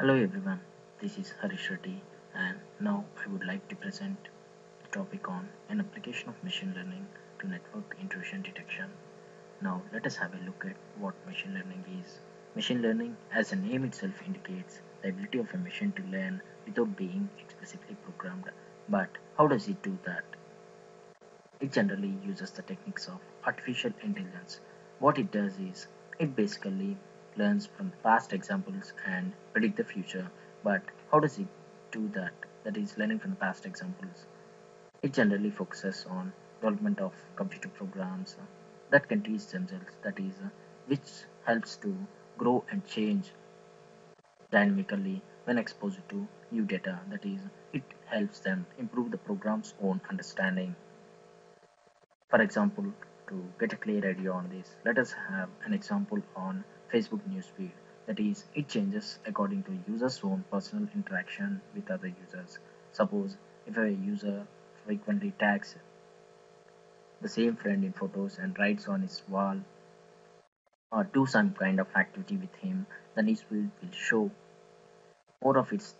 Hello everyone, this is Harish Reddy and now I would like to present the topic on an application of machine learning to network intrusion detection. Now let us have a look at what machine learning is. Machine learning, as the name itself indicates, the ability of a machine to learn without being explicitly programmed. But how does it do that? It generally uses the techniques of artificial intelligence. What it does is, it basically learns from past examples and predict the future. But how does it do that? That is, learning from the past examples. It generally focuses on development of computer programs that can teach themselves, that is, which helps to grow and change dynamically when exposed to new data. That is, it helps them improve the program's own understanding. For example, to get a clear idea on this, let us have an example on Facebook newsfeed. That is, it changes according to user's own personal interaction with other users. Suppose if a user frequently tags the same friend in photos and writes on his wall or do some kind of activity with him, then his feed will show more of its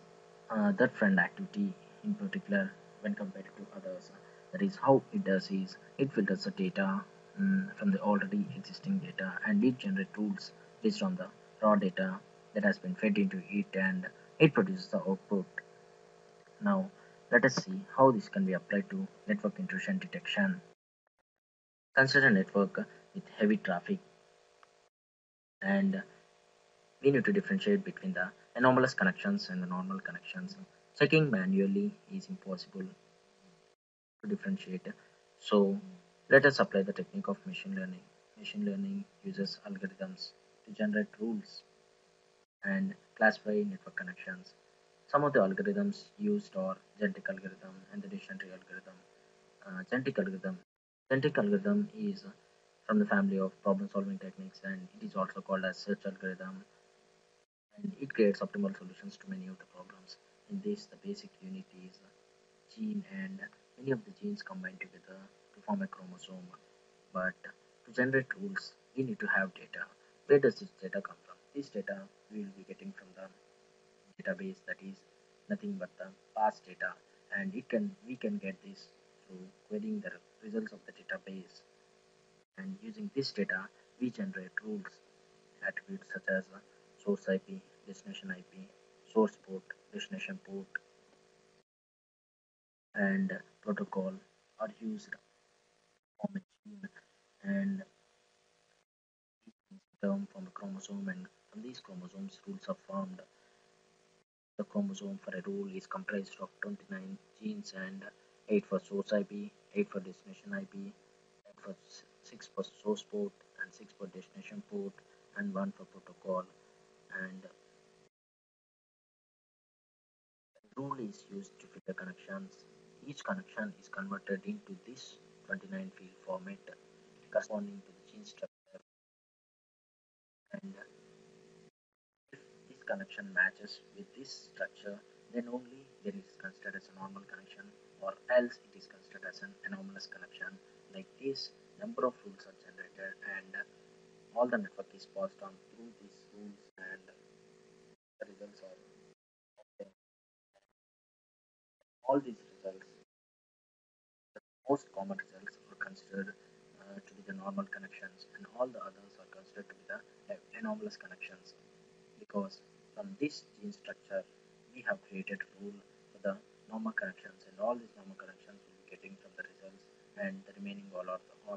that friend activity in particular when compared to others. That is how it does is it filters the data from the already existing data and it generates rules based on the raw data that has been fed into it and it produces the output. Now let us see how this can be applied to network intrusion detection. Consider a network with heavy traffic and we need to differentiate between the anomalous connections and the normal connections. Checking manually is impossible to differentiate. So let us apply the technique of machine learning. Machine learning uses algorithms to generate rules and classify network connections. Some of the algorithms used are genetic algorithm and the decision tree algorithm. Genetic algorithm. Genetic algorithm is from the family of problem solving techniques and it is also called as search algorithm and it creates optimal solutions to many of the problems. In this, the basic unit is gene and many of the genes combine together to form a chromosome. But to generate rules, we need to have data. Where does this data come from? This data we will be getting from the database that is nothing but the past data and it can we can get this through querying the results of the database and using this data we generate rules attributes such as source IP, destination IP, source port, destination port, and protocol are used from a gene and term from a chromosome and from these chromosomes rules are formed. The chromosome for a rule is comprised of 29 genes and 8 for source IP, 8 for destination IP, 8 for 6 for source port and 6 for destination port and 1 for protocol and rule is used to filter connections. Each connection is converted into this 29 field format corresponding to the gene structure and if this connection matches with this structure then only there is considered as a normal connection or else it is considered as an anomalous connection. Like this number of rules are generated and all the network is passed on through these rules and the results are obtained. All these results, the most common results are considered to be the normal connections and all the others are considered to be the anomalous connections because from this gene structure we have created rule for the normal connections and all these normal connections will be getting from the results and the remaining all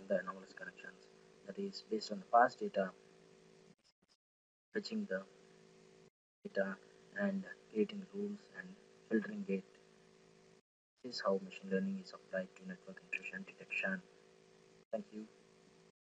the anomalous connections that is based on the past data fetching the data and creating rules and filtering it. This is how machine learning is applied to network intrusion detection. Thank you.